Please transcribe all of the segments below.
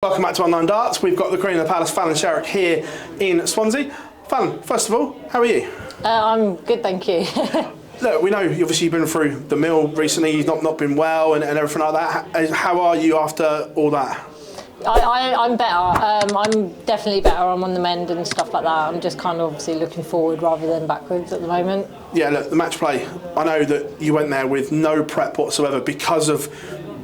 Welcome back to Online Darts. We've got the Queen of the Palace, Fallon Sherrock, here in Swansea. Fallon, first of all, how are you? I'm good, thank you. Look, we know obviously you've been through the mill recently, you've not been well and everything like that. How are you after all that? I'm better. I'm definitely better. I'm on the mend and stuff like that. I'm just kind of obviously looking forward rather than backwards at the moment. Yeah, look, the match play, I know that you went there with no prep whatsoever because of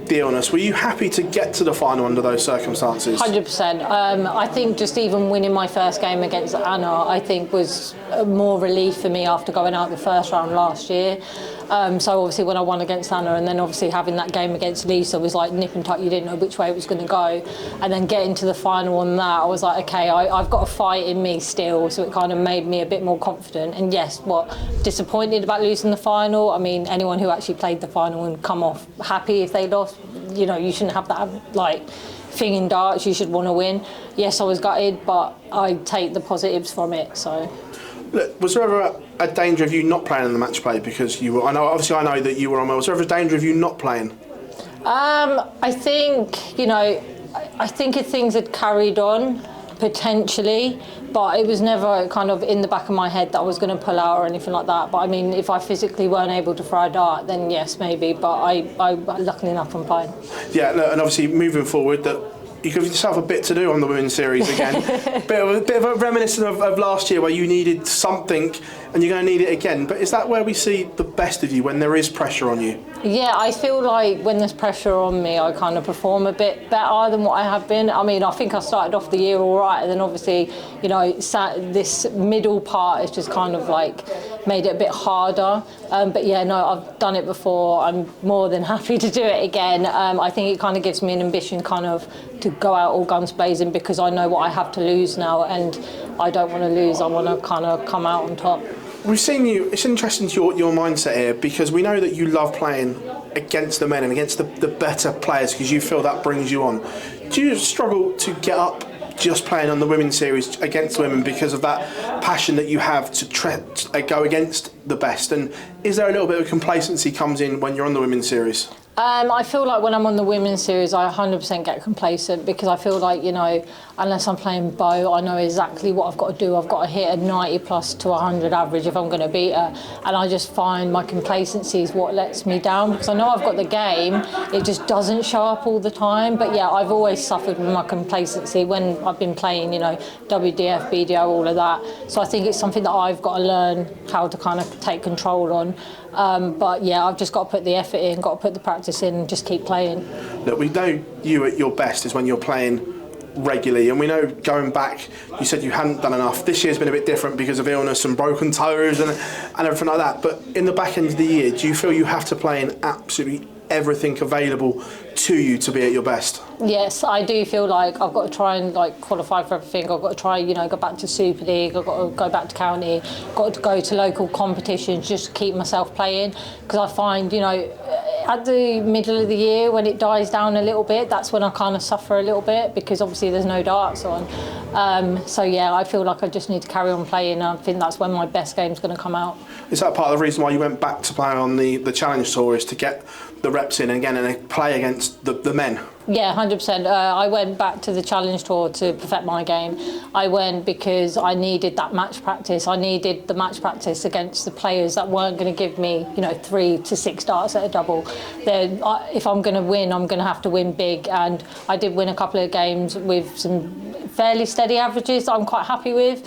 the illness. Were you happy to get to the final under those circumstances? 100%. I think just even winning my first game against Anna, I think was more relief for me after going out the first round last year. So obviously when I won against Anna and then obviously having that game against Lisa was like nip and tuck, you didn't know which way it was going to go. And then getting to the final on that, I was like, okay, I've got a fight in me still. So it kind of made me a bit more confident. And yes, disappointed about losing the final. I mean, anyone who actually played the final and come off happy if they lost, you know, you shouldn't have that thing in darts. You should want to win. Yes, I was gutted, but I take the positives from it. So. Look, was there ever a danger of you not playing in the match play because you were? I know that you were on. Was there ever a danger of you not playing? I think I think if things had carried on, potentially, but it was never kind of in the back of my head that I was going to pull out or anything like that. But I mean, if I physically weren't able to throw a dart, then yes, maybe. But I luckily enough, I'm fine. Yeah, look, and obviously moving forward, that you give yourself a bit to do on the women's series again. bit of a reminiscent of last year where you needed something and you're going to need it again. But is that where we see the best of you, when there is pressure on you? Yeah, I feel like when there's pressure on me, I kind of perform a bit better than what I have been. I mean, I think I started off the year all right, and then obviously, you know, this middle part has just kind of like made it a bit harder. But yeah, no, I've done it before. I'm more than happy to do it again. I think it kind of gives me an ambition kind of to go out all guns blazing because I know what I have to lose now, and I don't want to lose. I want to kind of come out on top. We've seen you. It's interesting to your mindset here because we know that you love playing against the men and against the better players because you feel that brings you on. Do you struggle to get up just playing on the women's series against women because of that passion that you have to go against the best? And is there a little bit of complacency comes in when you're on the women's series? I feel like when I'm on the women's series, I 100% get complacent because I feel like, you know, unless I'm playing Bo, I know exactly what I've got to do. I've got to hit a 90 plus to 100 average if I'm going to beat her. And I just find my complacency is what lets me down because I know I've got the game. It just doesn't show up all the time. But yeah, I've always suffered with my complacency when I've been playing, you know, WDF, BDO, all of that. So I think it's something that I've got to learn how to kind of take control on. But yeah, I've just got to put the effort in, got to put the practice in and just keep playing. Look, we know you at your best is when you're playing regularly, and we know going back, you said you hadn't done enough. This year's been a bit different because of illness and broken toes and everything like that. But in the back end of the year, do you feel you have to play in absolutely everything available to you to be at your best? Yes, I do feel like I've got to try and qualify for everything. I've got to try, you know, go back to Super League. I've got to go back to county. Got to go to local competitions just to keep myself playing because I find, you know, at the middle of the year when it dies down a little bit, that's when I kind of suffer a little bit because obviously there's no darts on. So yeah, I feel like I just need to carry on playing. I think that's when my best game's going to come out. Is that part of the reason why you went back to play on the Challenge Tour, is to get the reps in again and play against the men? Yeah, 100%. I went back to the Challenge Tour to perfect my game. I went because I needed that match practice. I needed the match practice against the players that weren't going to give me, you know, 3 to 6 darts at a double. Then, if I'm going to win, I'm going to have to win big. And I did win a couple of games with some fairly steady averages that I'm quite happy with.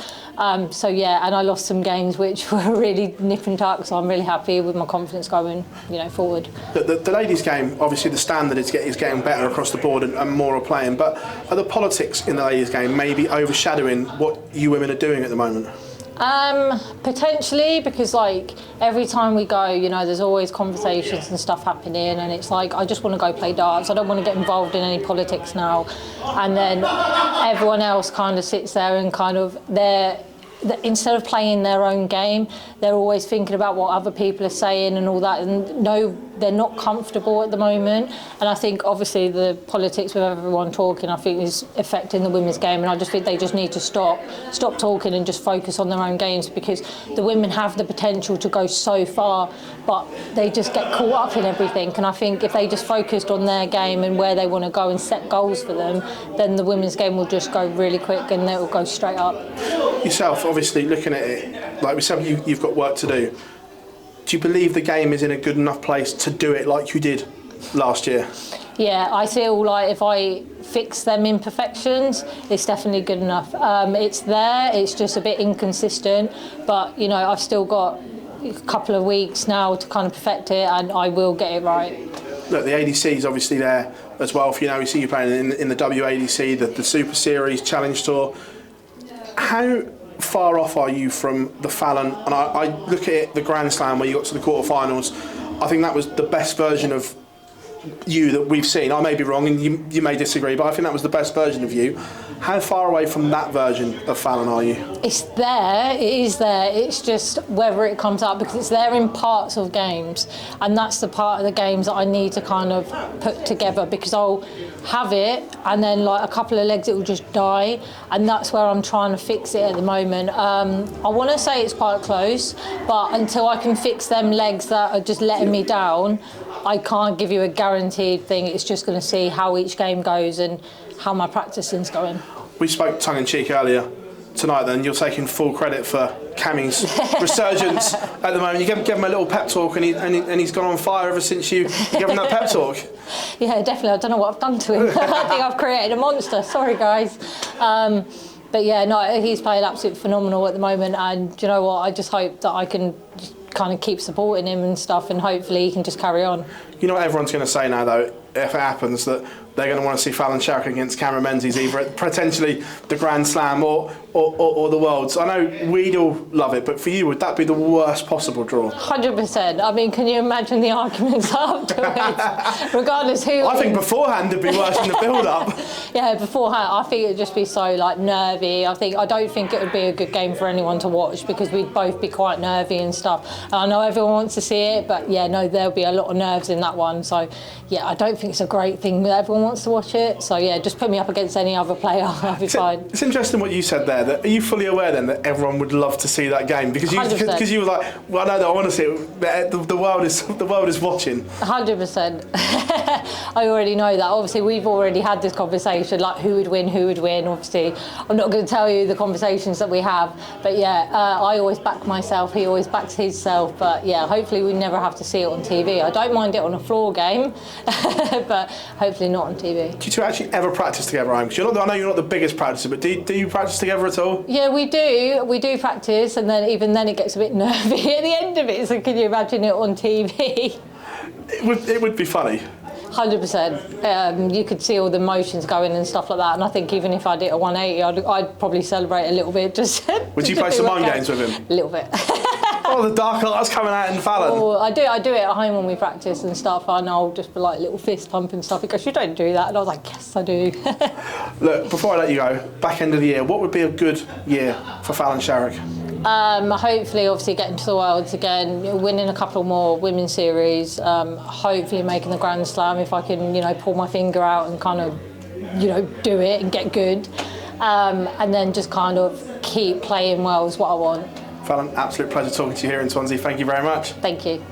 So yeah, and I lost some games which were really nip and tuck, so I'm really happy with my confidence going, you know, forward. The ladies' game, obviously the standard is getting better across the board and more are playing, but are the politics in the ladies' game maybe overshadowing what you women are doing at the moment? Potentially, because like every time we go, you know, there's always conversations and stuff happening, and it's like I just want to go play darts. I don't want to get involved in any politics now. And then everyone else kind of sits there and kind of instead of playing their own game, they're always thinking about what other people are saying and all that. And no they're not comfortable at the moment. And I think obviously the politics with everyone talking, I think is affecting the women's game. And I just think they just need to stop talking and just focus on their own games, because the women have the potential to go so far, but they just get caught up in everything. And I think if they just focused on their game and where they want to go and set goals for them, then the women's game will just go really quick and it will go straight up. Yourself, obviously, looking at it, like we said, you've got work to do. Do you believe the game is in a good enough place to do it like you did last year? Yeah, I feel like if I fix them imperfections, it's definitely good enough. It's there, it's just a bit inconsistent, but you know, I've still got a couple of weeks now to kind of perfect it, and I will get it right. Look, the ADC is obviously there as well. For, you know, we see you playing in the WADC, the Super Series, Challenge Tour. How far off are you from the Fallon? And I look at it, the Grand Slam where you got to the quarterfinals. I think that was the best version of you that we've seen. I may be wrong and you may disagree, but I think that was the best version of you. How far away from that version of Fallon are you? It's there, it is there. It's just whether it comes out, because it's there in parts of games, and that's the part of the games that I need to kind of put together, because I'll have it and then like a couple of legs it will just die, and that's where I'm trying to fix it at the moment. I want to say it's quite close, but until I can fix them legs that are just letting me down, I can't give you a guaranteed thing. It's just going to see how each game goes and how my practicing's going. We spoke tongue-in-cheek earlier tonight then. You're taking full credit for Cammy's resurgence at the moment. You gave him a little pep talk and he's gone on fire ever since you gave him that pep talk. Yeah, definitely. I don't know what I've done to him. I think I've created a monster. Sorry, guys. But yeah, no, he's playing absolutely phenomenal at the moment, and do you know what? I just hope that I can kind of keep supporting him and stuff, and hopefully he can just carry on. You know what everyone's going to say now, though, if it happens, that they're going to want to see Fallon Sherrock against Cameron Menzies, either at potentially the Grand Slam or the Worlds. I know we'd all love it, but for you, would that be the worst possible draw? 100%. I mean, can you imagine the arguments afterwards? Regardless who... I think beforehand it'd be worse than the build-up. Yeah, beforehand, I think it'd just be so, like, nervy. I don't think it would be a good game for anyone to watch, because we'd both be quite nervy and stuff. And I know everyone wants to see it, but yeah, no, there'll be a lot of nerves in that one. So, yeah, I don't think it's a great thing that everyone wants to watch it. So, yeah, just put me up against any other player, I'll be fine. It's interesting what you said there. That, are you fully aware then that everyone would love to see that game? Because you were like, well, no, I want to see it. The world is watching. 100%. I already know that. Obviously, we've already had this conversation, like who would win. Obviously, I'm not going to tell you the conversations that we have, but yeah, I always back myself. He always backs himself. But yeah, hopefully we never have to see it on TV. I don't mind it on a floor game, but hopefully not on TV. Do you two actually ever practice together, Ryan? Because I know you're not the biggest practicer, but do you practice together at all? Yeah, we do. We do practice, and then even then it gets a bit nervy at the end of it. So can you imagine it on TV? It would be funny. 100%. You could see all the motions going and stuff like that, and I think even if I did a 180, I'd probably celebrate a little bit. Just would you play some mind games with him? A little bit. Oh, the dark arts coming out in Fallon. Oh, I do it at home when we practice and stuff, and I'll just be like little fist pump and stuff. He goes, "You don't do that," and I was like, "Yes, I do." Look, before I let you go, back end of the year, what would be a good year for Fallon Sherrock? Hopefully, obviously, getting to the Worlds again, winning a couple more women's series, hopefully making the Grand Slam if I can, pull my finger out and kind of, do it and get good. And then just kind of keep playing well is what I want. Fallon, absolute pleasure talking to you here in Swansea. Thank you very much. Thank you.